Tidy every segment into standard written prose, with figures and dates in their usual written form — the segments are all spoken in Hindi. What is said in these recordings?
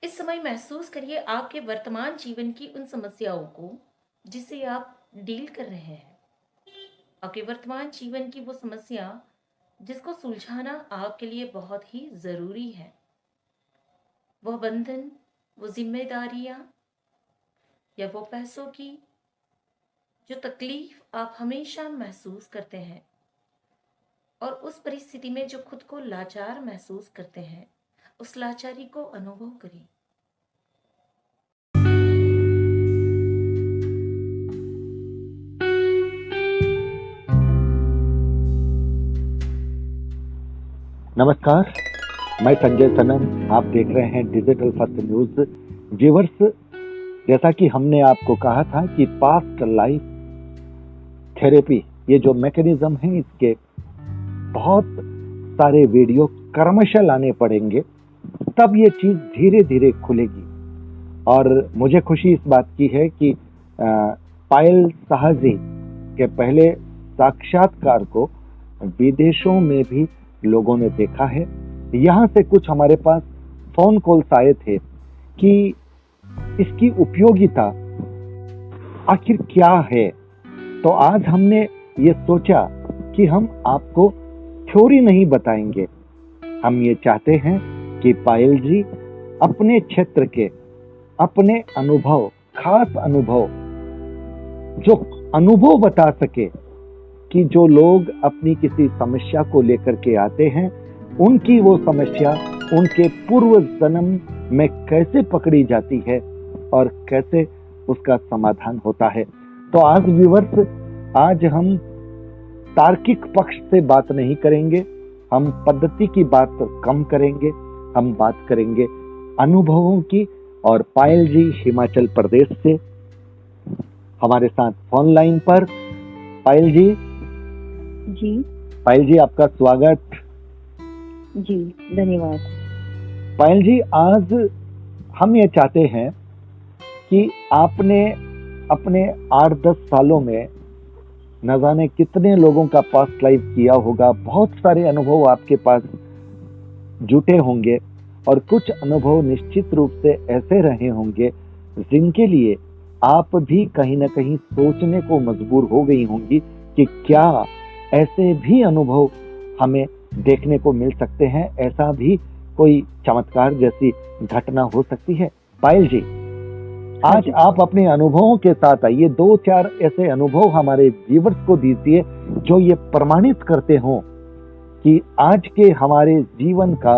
इस समय महसूस करिए आपके वर्तमान जीवन की उन समस्याओं को जिसे आप डील कर रहे हैं। आपके वर्तमान जीवन की वो समस्या जिसको सुलझाना आपके लिए बहुत ही ज़रूरी है। वह बंधन, वो ज़िम्मेदारियाँ या वो पैसों की जो तकलीफ़ आप हमेशा महसूस करते हैं और उस परिस्थिति में जो खुद को लाचार महसूस करते हैं, उस लाचारी को अनुभव करें। नमस्कार, मैं संजय सनम। आप देख रहे हैं डिजिटल फर्स्ट न्यूज। व्यूअर्स, जैसा कि हमने आपको कहा था कि पास्ट लाइफ थेरेपी ये जो मैकेनिज्म है, इसके बहुत सारे वीडियो क्रमशः लाने पड़ेंगे, तब ये चीज धीरे धीरे खुलेगी। और मुझे खुशी इस बात की है कि पायल साहजी के पहले साक्षात्कार को विदेशों में भी लोगों ने देखा है। यहाँ से कुछ हमारे पास फोन कॉल्स आए थे कि इसकी उपयोगिता आखिर क्या है। तो आज हमने ये सोचा कि हम आपको थ्योरी नहीं बताएंगे, हम ये चाहते हैं कि पायल जी अपने क्षेत्र के अपने अनुभव, खास अनुभव, जो अनुभव बता सके कि जो लोग अपनी किसी समस्या को लेकर के आते हैं, उनकी वो समस्या उनके पूर्व जन्म में कैसे पकड़ी जाती है और कैसे उसका समाधान होता है। तो आज व्यूअर्स, आज हम तार्किक पक्ष से बात नहीं करेंगे, हम पद्धति की बात कम करेंगे, हम बात करेंगे अनुभवों की। और पायल जी हिमाचल प्रदेश से हमारे साथ फोन लाइन पर। पायल जी। जी। पायल जी, आपका स्वागत। जी, धन्यवाद। पायल जी, आज हम ये चाहते हैं कि आपने अपने 8-10 सालों में न जाने कितने लोगों का पास्ट लाइफ किया होगा, बहुत सारे अनुभव आपके पास जुटे होंगे और कुछ अनुभव निश्चित रूप से ऐसे रहे होंगे जिनके लिए आप भी कहीं ना कहीं सोचने को मजबूर हो गई होंगी कि क्या ऐसे भी अनुभव हमें देखने को मिल सकते हैं, ऐसा भी कोई चमत्कार जैसी घटना हो सकती है। पायल जी, आज आप अपने अनुभवों के साथ आइए, 2-4 ऐसे अनुभव हमारे व्यूअर्स को दीजिए जो ये प्रमाणित करते हो कि आज के हमारे जीवन का,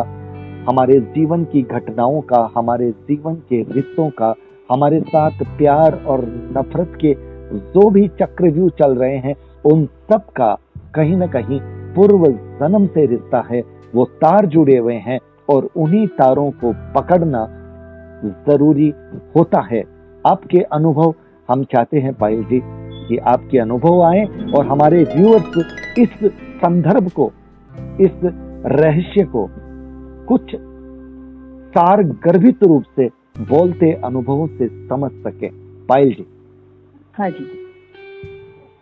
हमारे जीवन की घटनाओं का, हमारे जीवन के रिश्तों का, हमारे साथ प्यार और नफरत के जो भी चक्रव्यूह चल रहे हैं, उन सब का कहीं ना कहीं पूर्व जन्म से रिश्ता है। वो तार जुड़े हुए हैं और उन्हीं तारों को पकड़ना जरूरी होता है। आपके अनुभव हम चाहते हैं पायल जी कि आपके अनुभव आए और हमारे व्यूअर्स इस संदर्भ को, इस रहस्य को कुछ सार गर्भित रूप से बोलते अनुभवों से समझ सके। पायल जी। हाँ जी।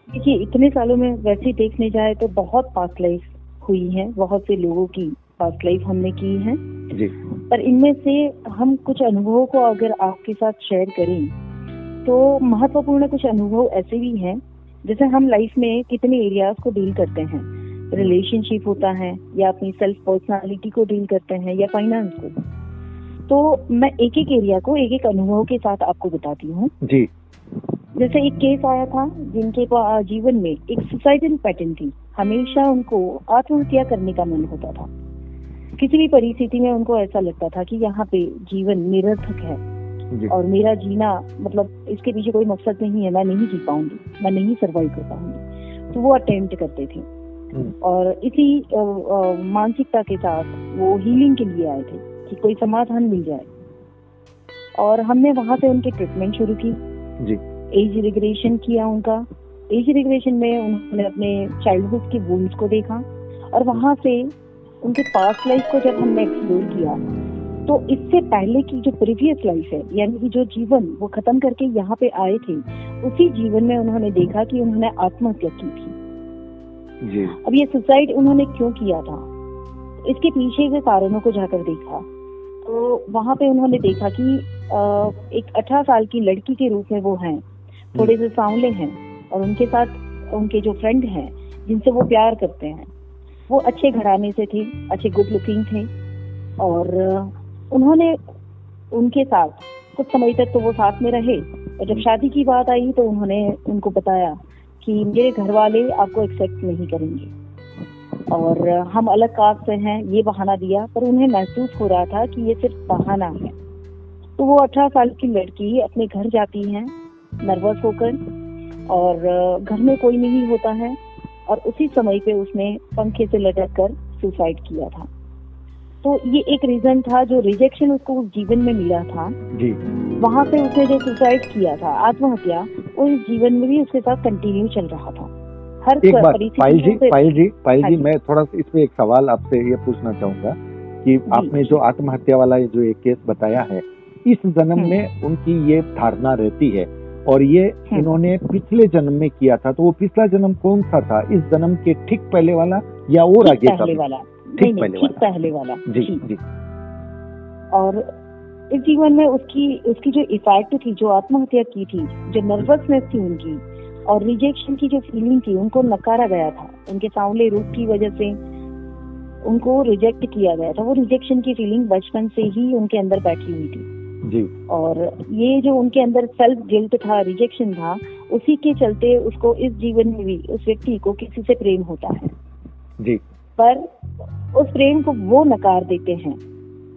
देखिए, इतने सालों में वैसे देखने जाए तो बहुत पास्ट लाइफ हुई है, बहुत से लोगों की पास्ट लाइफ हमने की है जी। पर इनमें से हम कुछ अनुभवों को अगर आपके साथ शेयर करें तो महत्वपूर्ण कुछ अनुभव ऐसे भी हैं। जैसे हम लाइफ में कितने एरियाज को डील करते हैं, रिलेशनशिप होता है या अपनी सेल्फ पर्सनालिटी को डील करते हैं या फाइनेंस को। तो मैं एक एक एरिया को एक एक अनुभव के साथ आपको बताती हूँ। जी। जैसे एक केस आया था जिनके जीवन में एक सुसाइडल पैटर्न थी, हमेशा उनको आत्महत्या करने का मन होता था। किसी भी परिस्थिति में उनको ऐसा लगता था कि यहाँ पे जीवन निरर्थक है और मेरा जीना मतलब इसके पीछे कोई मकसद नहीं है, मैं नहीं जी पाऊंगी, मैं नहीं सर्वाइव कर पाऊंगी। तो वो अटेम्प्ट करते थे और इसी मानसिकता के साथ वो हीलिंग के लिए आए थे कि कोई समाधान मिल जाए। और हमने वहां से उनकी ट्रीटमेंट शुरू की। जी। एज रिग्रेशन किया उनका। एज रिग्रेशन में उन्होंने अपने चाइल्डहुड की वुंड्स को देखा और वहां से उनके पास्ट लाइफ को जब हमने एक्सप्लोर किया तो इससे पहले की जो प्रीवियस लाइफ है, यानी कि जो जीवन वो खत्म करके यहाँ पे आए थे, उसी जीवन में उन्होंने देखा कि उन्होंने आत्महत्या की थी। जी। अब ये सुसाइड उन्होंने क्यों किया था, इसके पीछे के कारणों को जाकर देखा। तो वहां पे उन्होंने देखा कि एक 18 साल की लड़की के रूप में वो हैं, थोड़े से सांवले हैं, और उनके साथ उनके जो फ्रेंड हैं जिनसे वो प्यार करते हैं वो अच्छे घराने से थे, अच्छे गुड लुकिंग थे। और उन्होंने उनके साथ कुछ समय तक तो वो साथ में रहे, और जब शादी की बात आई तो उन्होंने उनको बताया कि मेरे घर वाले आपको एक्सेप्ट नहीं करेंगे और हम अलग कास्ट से हैं, ये बहाना दिया। पर उन्हें महसूस हो रहा था कि ये सिर्फ बहाना है। तो वो 18 साल की लड़की अपने घर जाती है नर्वस होकर, और घर में कोई नहीं होता है, और उसी समय पे उसने पंखे से लटक कर सुसाइड किया था। तो ये एक रीजन था, जो रिजेक्शन उसको उस जीवन में मिला था जी, वहां से उसने जो सुसाइड किया था, आत्महत्या, उस जीवन में भी उसके साथ कंटिन्यू चल रहा था। हर एक बात परिस्थिति पायल हाँ जी, जी। मैं थोड़ा सा इसमें एक सवाल आपसे ये पूछना चाहूंगा कि आपने जो आत्महत्या वाला जो एक केस बताया है, इस जन्म में उनकी ये धारणा रहती है और ये इन्होंने पिछले जन्म में किया था, तो वो पिछला जन्म कौन सा था? इस जन्म के ठीक पहले वाला या और आगे का? पहले वाला, ठीक पहले वाला। जी जी। और इस जीवन में उसकी जो इफेक्ट थी, जो आत्महत्या की थी, जो नर्वसनेस थी उनकी, और रिजेक्शन की जो फीलिंग थी, उनको नकारा गया था। उनके सांवले रूप की वजह से उनको रिजेक्ट किया गया था। वो रिजेक्शन की फीलिंग बचपन से ही उनके अंदर बैठी हुई थी जी। और ये जो उनके अंदर सेल्फ गिल्ट था, रिजेक्शन था, उसी के चलते उसको इस जीवन में भी उस व्यक्ति को किसी से प्रेम होता है जी, पर उस प्रेम को वो नकार देते हैं,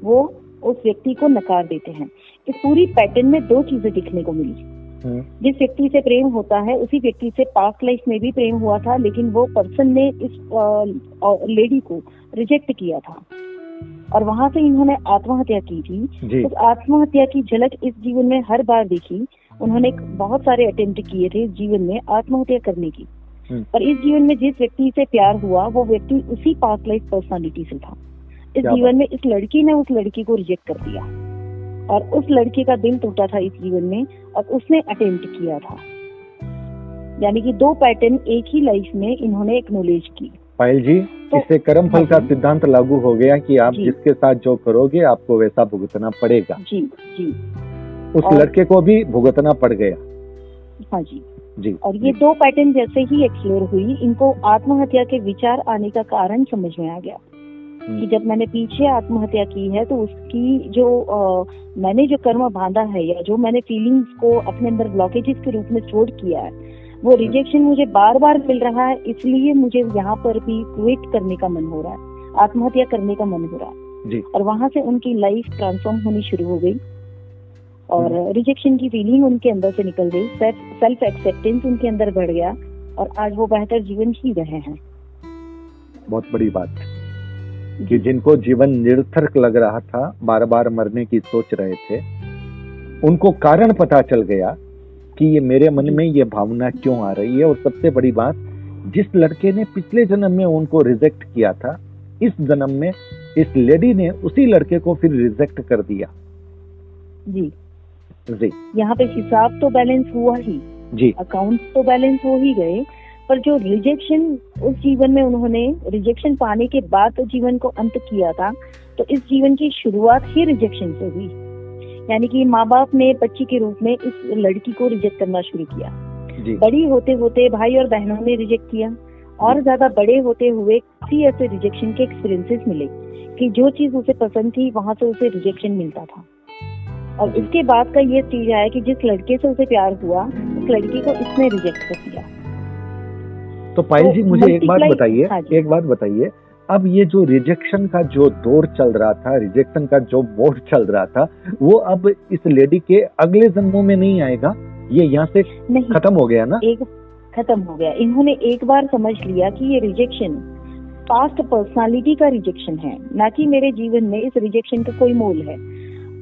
वो उस व्यक्ति को नकार देते हैं। इस पूरी पैटर्न में दो चीजें दिखने को मिली। जिस व्यक्ति से प्रेम होता है उसी व्यक्ति से पास्ट लाइफ में भी प्रेम हुआ था, लेकिन वो पर्सन ने इस लेडी को रिजेक्ट किया था और वहां से इन्होंने आत्महत्या की थी। उस आत्महत्या की झलक इस जीवन में हर बार देखी। उन्होंने बहुत सारे अटेम्प्ट किए थे इस जीवन में आत्महत्या करने की, पर इस जीवन में जिस व्यक्ति से प्यार हुआ वो व्यक्ति उसी पास्ट लाइफ पर्सनालिटी से था। इस जीवन में इस लड़की ने उस लड़की को रिजेक्ट कर दिया और उस लड़के का दिल टूटा था इस जीवन में, और उसने अटेम्प्ट किया था। यानी कि दो पैटर्न एक ही लाइफ में इन्होंने एक्नॉलेज की। पायल जी, इससे कर्म फल का सिद्धांत लागू हो गया कि आप जिसके साथ जो करोगे आपको वैसा भुगतना पड़ेगा। जी जी। उस लड़के को भी भुगतना पड़ गया। हाँ जी जी। और ये दो पैटर्न जैसे ही एक्सप्लोर हुई, इनको आत्महत्या के विचार आने का कारण समझ में आ गया कि जब मैंने पीछे आत्महत्या की है तो उसकी जो मैंने जो कर्म बांधा है या जो मैंने फीलिंग्स को अपने अंदर ब्लॉकेजेस के रूप में स्टोर किया है, वो रिजेक्शन मुझे बार बार मिल रहा है, इसलिए मुझे यहाँ पर भी क्विट करने का मन हो रहा है, आत्महत्या करने का मन हो रहा है जी। और वहां से उनकी लाइफ ट्रांसफॉर्म होनी शुरू हो गई और रिजेक्शन की फीलिंग उनके अंदर से निकल गई, सेल्फ एक्सेप्टेंस उनके अंदर बढ़ गया और आज वो बेहतर जीवन जी रहे हैं। बहुत बड़ी बात कि जिनको जीवन निरर्थक लग रहा था, बार बार मरने की सोच रहे थे, उनको कारण पता चल गया कि ये मेरे मन में ये भावना क्यों आ रही है। और सबसे बड़ी बात, जिस लड़के ने पिछले जन्म में उनको रिजेक्ट किया था, इस जन्म में इस लेडी ने उसी लड़के को फिर रिजेक्ट कर दिया। जी जी। यहाँ पे हिसाब तो बैलेंस हुआ ही जी, अकाउंट तो बैलेंस हो ही गए, पर जो रिजेक्शन उस जीवन में उन्होंने रिजेक्शन पाने के बाद तो जीवन को अंत किया था, तो इस जीवन की शुरुआत ही रिजेक्शन से हुई। यानी कि माँ बाप ने बच्ची के रूप में इस लड़की को रिजेक्ट करना शुरू किया। बड़ी होते होते भाई और बहनों ने रिजेक्ट किया और ज्यादा बड़े होते हुए काफी ऐसे रिजेक्शन के एक्सपीरियंसेस मिले कि जो चीज उसे पसंद थी वहां से उसे रिजेक्शन मिलता था। और इसके बाद का ये चीज आया कि जिस लड़के से उसे प्यार हुआ उस लड़की को इसने रिजेक्ट कर दिया। तो पायल जी, मुझे एक बात बताइए, अब ये जो रिजेक्शन का जो दौर चल रहा था, रिजेक्शन का जो मोड चल रहा था, वो अब इस लेडी के अगले जन्मों में नहीं आएगा? ये यहाँ से खत्म हो गया ना? खत्म हो गया। इन्होंने एक बार समझ लिया कि ये रिजेक्शन पास्ट पर्सनालिटी का रिजेक्शन है, ना कि मेरे जीवन में इस रिजेक्शन का कोई मोल है।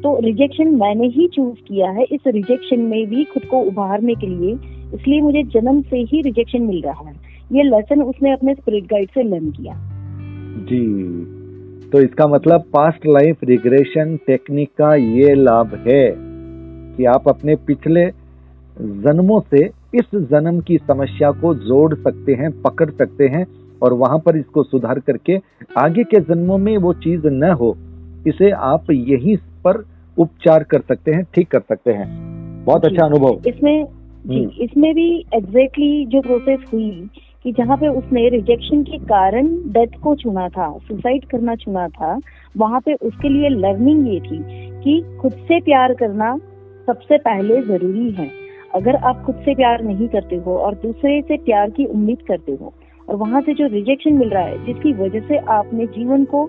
तो रिजेक्शन मैंने ही चूज किया है, इस रिजेक्शन में भी खुद को उभारने के लिए, इसलिए मुझे जन्म से ही रिजेक्शन मिल रहा है। ये लेसन उसने अपने स्पिरिट गाइड से लर्न किया। जी। तो इसका मतलब पास्ट लाइफ रिग्रेशन टेक्निक का ये लाभ है कि आप अपने पिछले जन्मों से इस जन्म की समस्या को जोड़ सकते हैं, पकड़ सकते हैं और वहां पर इसको सुधार करके आगे के जन्मों में वो चीज न हो, इसे आप यहीं पर उपचार कर सकते हैं, ठीक कर सकते हैं। बहुत जी अच्छा अनुभव। इसमें जी इसमें भी एग्जैक्टली जो प्रोसेस हुई कि जहाँ पे उसने रिजेक्शन के कारण डेथ को चुना था, सुसाइड करना चुना था, वहां पे उसके लिए लर्निंग ये थी कि खुद से प्यार करना सबसे पहले जरूरी है। अगर आप खुद से प्यार नहीं करते हो और दूसरे से प्यार की उम्मीद करते हो और वहां से जो रिजेक्शन मिल रहा है जिसकी वजह से आपने जीवन को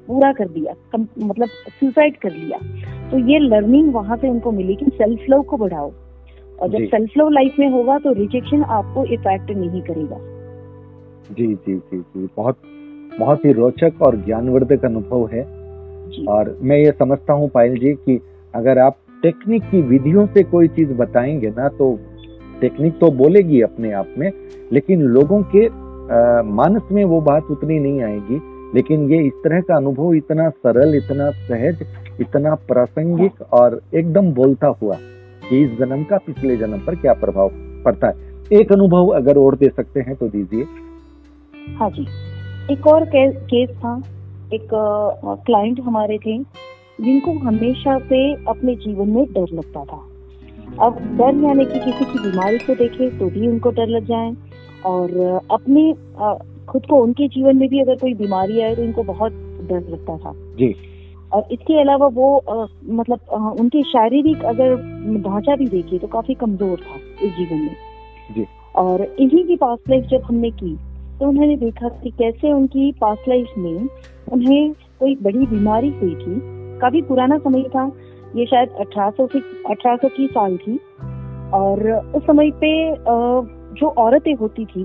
पूरा कर दिया, मतलब सुसाइड कर लिया, तो ये लर्निंग वहां से उनको मिली कि सेल्फ लव को बढ़ाओ। और जब जी सेल्फ लव लाइफ में होगा तो रिजेक्शन आपको इफेक्ट नहीं करेगा। जी जी जी जी, बहुत बहुत ही रोचक और ज्ञानवर्धक अनुभव है। जी और मैं ये समझता हूँ पायल जी कि अगर आप टेक्निक की विधियों से कोई चीज बताएंगे ना, तो टेक्निक तो बोलेगी अपने आप में, लेकिन लोगों के मानस में वो बात उतनी नहीं आएगी। लेकिन ये इस तरह का अनुभव इतना सरल, इतना सहज, इतना प्रासंगिक और एकदम बोलता हुआ कि इस जन्म का पिछले जन्म पर क्या प्रभाव पड़ता है। एक अनुभव अगर और दे सकते हैं तो दीजिए। हाँ जी, एक और केस था। एक क्लाइंट हमारे थे जिनको हमेशा से अपने जीवन में डर लगता था। अब डर यानी कि किसी की बीमारी को देखे तो भी उनको डर लग जाए, और अपने खुद को, उनके जीवन में भी अगर कोई बीमारी आए तो इनको बहुत डर लगता था जी। और इसके अलावा वो उनके शारीरिक अगर ढांचा भी देखिए तो काफी कमजोर था इस जीवन में जी। और इन्हीं की पास्ट लाइफ जब हमने की तो उन्होंने देखा कि कैसे उनकी पास्ट लाइफ में उन्हें कोई बड़ी बीमारी हुई थी। काफी पुराना समय था, ये शायद 1800 की साल थी, और उस समय पे जो औरतें होती थी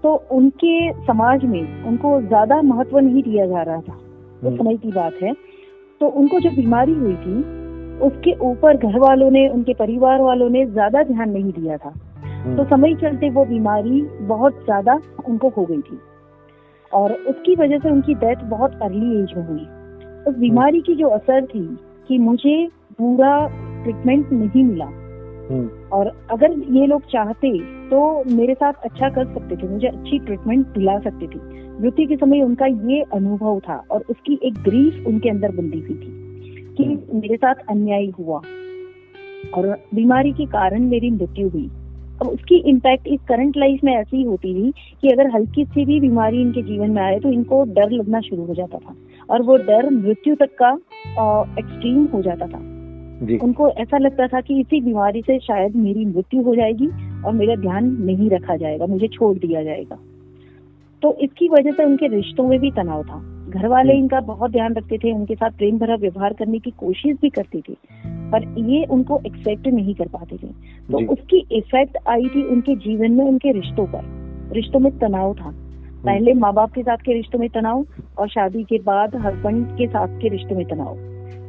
तो उनके समाज में उनको ज्यादा महत्व नहीं दिया जा रहा था। उस समय की बात है। तो उनको जो बीमारी हुई थी उसके ऊपर घर वालों ने, उनके परिवार वालों ने ज्यादा ध्यान नहीं दिया था। तो समय चलते वो बीमारी बहुत ज्यादा उनको हो गई थी और उसकी वजह से उनकी डेथ बहुत अर्ली एज में हुई। उस बीमारी की जो असर थी कि मुझे पूरा ट्रीटमेंट नहीं मिला, और अगर ये लोग चाहते तो मेरे साथ अच्छा कर सकते थे, मुझे अच्छी ट्रीटमेंट दिला सकते थे। मृत्यु के समय उनका ये अनुभव था और उसकी एक ग्रीफ उनके अंदर बंधी हुई थी कि मेरे साथ अन्याय हुआ और बीमारी के कारण मेरी मृत्यु हुई। अब उसकी इम्पैक्ट इस करंट लाइफ में ऐसी होती थी कि अगर हल्की सी भी बीमारी इनके जीवन में आए तो इनको डर लगना शुरू हो जाता था और वो डर मृत्यु तक का एक्सट्रीम हो जाता था। उनको ऐसा लगता था कि इसी बीमारी से शायद मेरी मृत्यु हो जाएगी और मेरा ध्यान नहीं रखा जाएगा, मुझे छोड़ दिया जाएगा। तो इसकी वजह से उनके रिश्तों में भी तनाव था। घर वाले इनका बहुत ध्यान रखते थे, उनके साथ प्रेम भरा व्यवहार करने की कोशिश भी करते थे, पर ये उनको एक्सेप्ट नहीं कर पाते थे। तो उसकी इफेक्ट आई थी उनके जीवन में, उनके रिश्तों पर। रिश्तों में तनाव था, पहले माँ बाप के साथ के रिश्तों में तनाव और शादी के बाद हस्बैंड के साथ के रिश्तों में तनाव।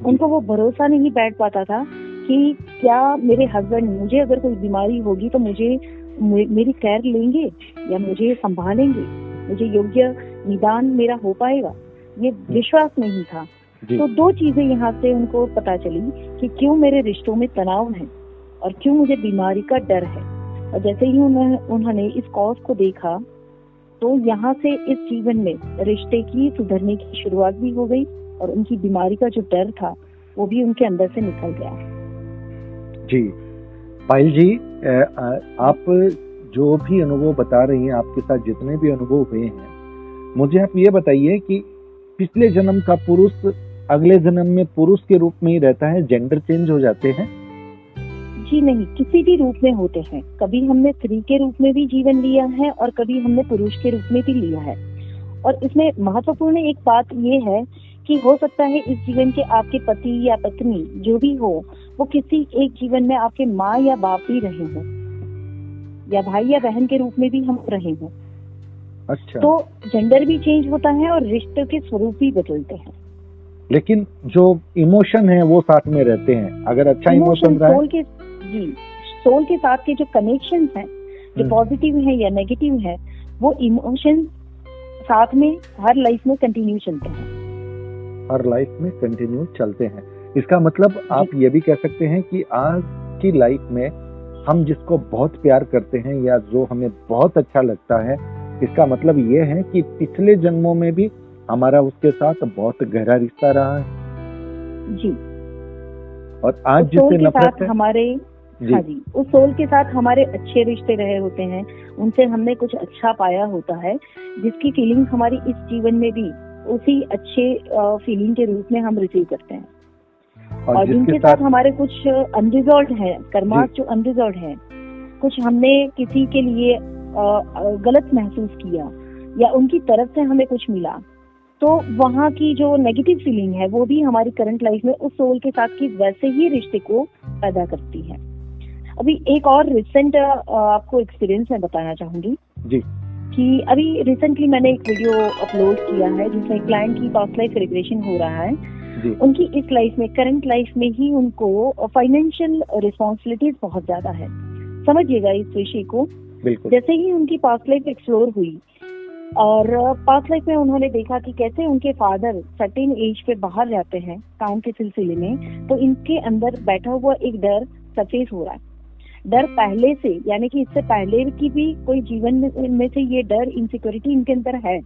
उनको वो भरोसा नहीं बैठ पाता था कि क्या मेरे हस्बैंड, मुझे अगर कोई बीमारी होगी तो मुझे मेरी केयर लेंगे या मुझे संभालेंगे, मुझे योग्य निदान मेरा हो पाएगा, ये विश्वास नहीं था। तो दो चीजें यहाँ से उनको पता चली कि क्यों मेरे रिश्तों में तनाव है और क्यों मुझे बीमारी का डर है। और जैसे ही उन्होंने इस कॉज को देखा तो यहाँ से इस जीवन में रिश्ते की सुधरने की शुरुआत भी हो गई और उनकी बीमारी का जो डर था वो भी उनके अंदर से निकल गया। जी पायल जी, आप जो भी अनुभव बता रही हैं, आपके साथ जितने भी अनुभव हुए हैं, मुझे आप ये बताइए कि पिछले जन्म का पुरुष अगले जन्म में पुरुष के रूप में ही रहता है, जेंडर चेंज हो जाते हैं? जी नहीं, किसी भी रूप में होते हैं। कभी हमने स्त्री के रूप में भी जीवन लिया है और कभी हमने पुरुष के रूप में भी लिया है। और इसमें महत्वपूर्ण एक बात ये है कि हो सकता है इस जीवन के आपके पति या पत्नी जो भी हो, वो किसी एक जीवन में आपके माँ या बाप भी रहे हों या भाई या बहन के रूप में भी हम रहे हों। अच्छा। तो जेंडर भी चेंज होता है और रिश्ते के स्वरूप भी बदलते हैं, लेकिन जो इमोशन है वो साथ में रहते हैं। अगर अच्छा इमोशन रहा है, सोल के साथ के जो कनेक्शन हैं, जो पॉजिटिव है या नेगेटिव है, वो इमोशन साथ में हर लाइफ में कंटिन्यू चलते हैं। हर लाइफ में कंटिन्यू चलते हैं। इसका मतलब आप ये भी कह सकते हैं कि आज की लाइफ में हम जिसको बहुत प्यार करते हैं या जो हमें बहुत अच्छा लगता है, इसका मतलब ये है कि पिछले जन्मों में भी हमारा उसके साथ बहुत गहरा रिश्ता रहा है। जी। और आज उस सोल जिससे के नफरत साथ है, हमारे, जी हाँ जी, उस सोल के साथ हमारे अच्छे रिश्ते रहे होते हैं, उनसे हमने कुछ अच्छा पाया होता है, जिसकी फीलिंग हमारी इस जीवन में भी उसी अच्छे फीलिंग के रूप में हम रिसीव करते हैं। और जिसके जिनके साथ हमारे कुछ अनरिजॉल्व है, कर्मास जो अनरिजॉल्व है, कुछ हमने किसी के लिए गलत महसूस किया या उनकी तरफ से हमें कुछ मिला, तो वहाँ की जो नेगेटिव फीलिंग है वो भी हमारी करंट लाइफ में उस सोल के साथ की वैसे ही रिश्ते को पैदा करती है। अभी एक और रिसेंट आपको एक्सपीरियंस मैं बताना चाहूंगी जी कि अभी रिसेंटली मैंने एक वीडियो अपलोड किया है जिसमें क्लाइंट की पास्ट लाइफ रिग्रेशन हो रहा है। जी उनकी इस लाइफ में, करंट लाइफ में ही उनको फाइनेंशियल रिस्पॉन्सिबिलिटीज बहुत ज्यादा है। समझिएगा इस विषय को। बिल्कुल। जैसे ही उनकी पास्ट लाइफ एक्सप्लोर हुई और पास्ट लाइफ में उन्होंने देखा कि कैसे उनके फादर सर्टेन एज पे बाहर जाते हैं काम के सिलसिले में, तो इनके अंदर बैठा हुआ एक डर सरफेस हो रहा है। डर पहले से, यानी कि इससे पहले की भी कोई जीवन में से ये डर, इनसिक्योरिटी इनके अंदर है।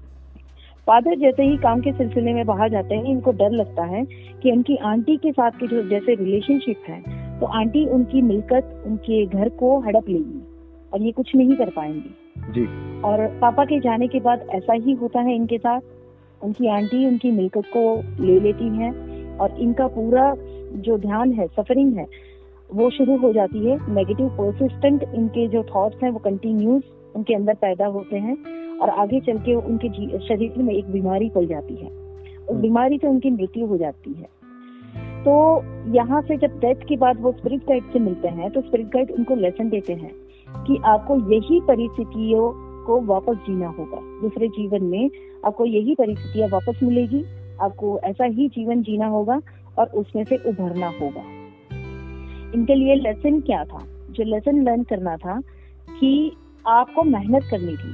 फादर जैसे ही काम के सिलसिले में बाहर जाते हैं, इनको डर लगता है कि उनकी आंटी के साथ के जो जैसे रिलेशनशिप है, तो आंटी उनकी मिल्कियत, उनके घर को हड़प लेगी और ये कुछ नहीं कर पाएंगी जी। और पापा के जाने के बाद ऐसा ही होता है इनके साथ। उनकी आंटी उनकी मिल्कियत को ले लेती है और इनका पूरा जो ध्यान है, सफरिंग है, वो शुरू हो जाती है। नेगेटिव परसिस्टेंट इनके जो थॉट्स हैं वो कंटिन्यूस उनके अंदर पैदा होते हैं और आगे चल के उनके शरीर में एक बीमारी पड़ जाती है। उस बीमारी से उनकी मृत्यु हो जाती है। तो यहाँ से जब डेथ के बाद वो स्पिरिट गाइड से मिलते हैं, तो स्पिरिट गाइड उनको लेसन देते हैं कि आपको यही परिस्थितियों को वापस जीना होगा। दूसरे जीवन में आपको यही परिस्थितियां वापस मिलेगी, आपको ऐसा ही जीवन जीना होगा और उसमें से उभरना होगा। इनके लिए लेसन क्या था? जो लेसन लर्न करना था कि आपको मेहनत करनी थी,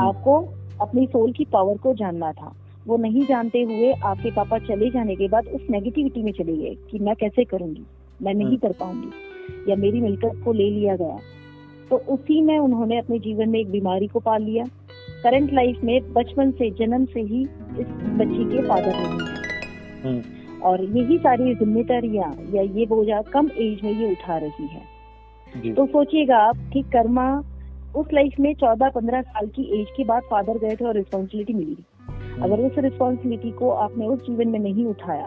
आपको अपनी सोल की पावर को जानना था। वो नहीं जानते हुए आपके पापा चले जाने के बाद उस नेगेटिविटी में चले गए कि मैं कैसे करूंगी, मैं नहीं कर पाऊंगी, या मेरी मिल्कियत को ले लिया गया। तो उसी में उन्होंने अपने जीवन में एक बीमारी को पाल लिया। करंट लाइफ में बचपन से, जन्म से ही इस बच्ची के फादर नहीं है और यही सारी जिम्मेदारियां या ये बोझा कम एज में ये उठा रही है। तो सोचिएगा आप कि कर्मा उस लाइफ में 14-15 साल की एज के बाद फादर गए थे और रिस्पॉन्सिबिलिटी मिली थी। अगर उस रिस्पॉन्सिबिलिटी को आपने उस जीवन में नहीं उठाया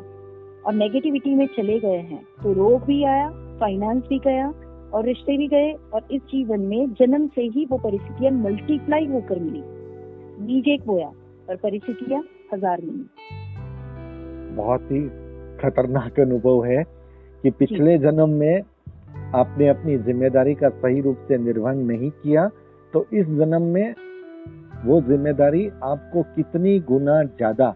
और नेगेटिविटी में चले गए हैं, तो रोग भी आया, फाइनेंस भी गया और रिश्ते भी गए और इस जीवन में जन्म से ही वो परिस्थितियां मल्टीप्लाई होकर मिली। बीज एक बोया और परिस्थितियां 1000 मिली। बहुत ही खतरनाक अनुभव है कि पिछले जन्म में आपने अपनी जिम्मेदारी का सही रूप से निर्वहन नहीं किया, तो इस जन्म में वो जिम्मेदारी आपको कितनी गुना ज्यादा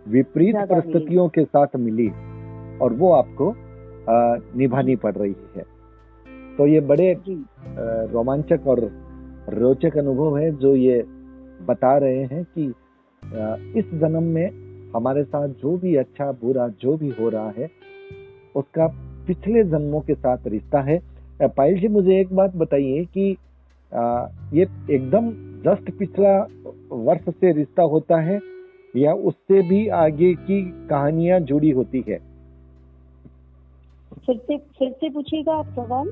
विपरीत परिस्थितियों के साथ मिली और वो आपको निभानी पड़ रही है। तो ये बड़े रोमांचक और रोचक अनुभव है जो ये बता रहे हैं कि इस जन्म में हमारे साथ जो भी अच्छा बुरा जो भी हो रहा है उसका पिछले जन्मों के साथ रिश्ता है। पायल जी, मुझे एक बात बताइए कि ये एकदम जस्ट पिछला वर्ष से रिश्ता होता है या उससे भी आगे की कहानियां जुड़ी होती है? फिर से पूछिएगा आप सवाल।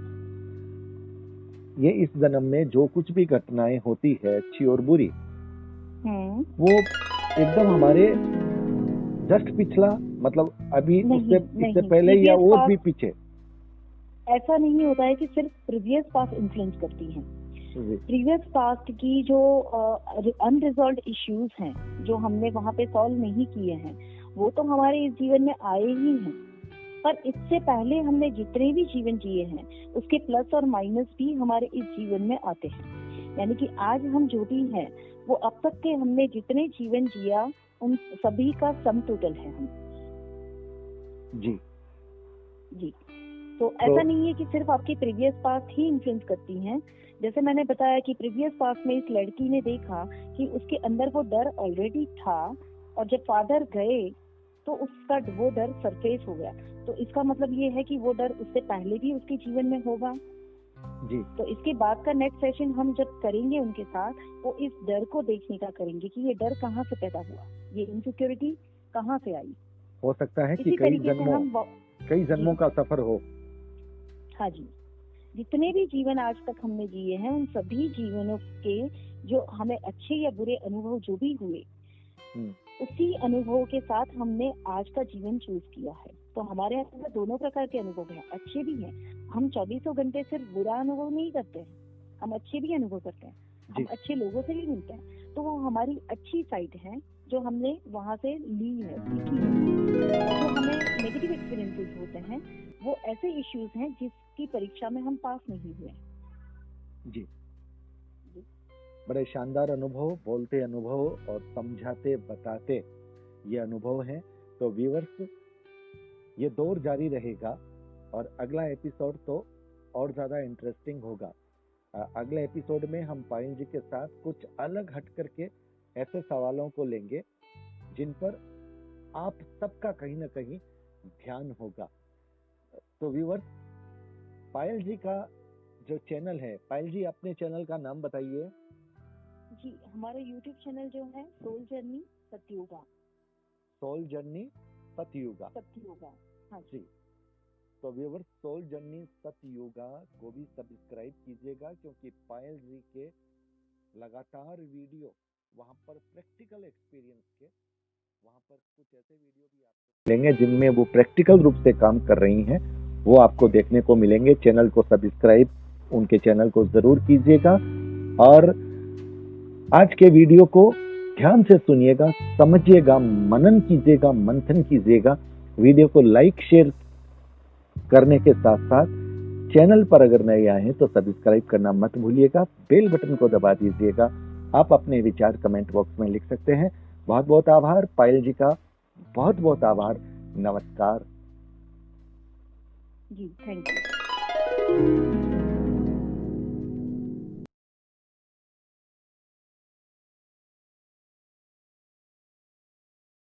ये इस जन्म में जो कुछ भी घटनाएं होती है, अच्छी और बुरी, वो एकदम हमारे जस्ट पिछला, मतलब अभी इससे पहले या और भी पीछे? ऐसा नहीं होता है कि सिर्फ प्रीवियस पास्ट इन्फ्लुएंस करती हैं। प्रीवियस पास्ट की जो अनरिजॉल्व्ड इश्यूज हैं, जो हमने वहाँ पे सॉल्व नहीं किए हैं, वो तो हमारे इस जीवन में आए ही हैं। पर इससे पहले हमने जितने भी जीवन जिए हैं उसके प्लस और माइनस भी हमारे इस जीवन में आते हैं। यानी कि आज हम जो भी हैं वो अब तक के हमने जितने जीवन जिया उन सभी का सम टोटल है हम। जी। तो ऐसा नहीं है कि सिर्फ आपकी प्रीवियस पास्ट ही इन्फ्लुएंस करती हैं। जैसे मैंने बताया कि प्रीवियस पास्ट में इस लड़की ने देखा कि उसके अंदर वो डर ऑलरेडी था और जब फादर गए तो उसका वो डर सरफेस हो गया। तो इसका मतलब ये है कि वो डर उससे पहले भी उसके जीवन में होगा जी। तो इसके बाद का नेक्स्ट सेशन हम जब करेंगे उनके साथ, वो इस डर को देखने का करेंगे कि ये डर कहाँ से पैदा हुआ, ये इनसिक्योरिटी कहाँ से आई। हो सकता है कि इसी तरीके से हम कई जन्मों का सफर हो। हाँ जी, जितने भी जीवन आज तक हमने जिए हैं उन सभी जीवनों के जो हमें अच्छे या बुरे अनुभव जो भी हुए, उसी अनुभव के साथ हमने आज का जीवन चूज किया है। तो हमारे अंदर दोनों प्रकार के अनुभव हैं, अच्छे भी हैं। हम 24 घंटे सिर्फ बुरा अनुभव नहीं करते हैं, हम अच्छे भी अनुभव करते हैं, हम अच्छे लोगों से भी मिलते हैं। तो वो हमारी अच्छी साइड है जो हमने वहां से ली है, सीखी है। जो हमें नेगेटिव एक्सपीरियंसेस होते हैं वो ऐसे इश्यूज हैं जिसकी परीक्षा में हम पास नहीं हुए। जी, बड़े शानदार अनुभव, बोलते अनुभव और समझाते बताते ये अनुभव है। तो व्यूअर्स, ये दौर जारी रहेगा और अगला एपिसोड तो और ज्यादा इंटरेस्टिंग होगा। अगले एपिसोड में हम पायल जी के साथ कुछ अलग हट करके ऐसे सवालों को लेंगे जिन पर आप सबका कहीं ना कहीं ध्यान होगा। तो व्यूअर्स, पायल जी का जो चैनल है, पायल जी अपने चैनल का नाम बताइए। जी, हमारा यूट्यूब चैनल जो है soul journey Satyuga. Soul journey Satyuga. Satyuga, हाँ जी। तो व्यूअर्स, सोल जर्नी सतयुगा को भी सब्सक्राइब कीजिएगा, क्योंकि पायल जी के लगातार वीडियो वहां पर प्रैक्टिकल एक्सपीरियंस के, वहां पर कुछ ऐसे वीडियो भी आपको मिलेंगे जिनमें वो प्रैक्टिकल रूप से काम कर रही हैं, वो आपको देखने को मिलेंगे। चैनल को सब्सक्राइब उनके चैनल को जरूर कीजिएगा और आज के वीडियो को ध्यान से सुनिएगा, समझिएगा, मनन कीजिएगा, मंथन कीजिएगा। वीडियो को लाइक शेयर करने के साथ साथ चैनल पर अगर नए आए हैं तो सब्सक्राइब करना मत भूलिएगा, बेल बटन को दबा दीजिएगा। आप अपने विचार कमेंट बॉक्स में लिख सकते हैं। बहुत बहुत आभार पायल जी का, बहुत बहुत आभार। नमस्कार जी, थैंक यू।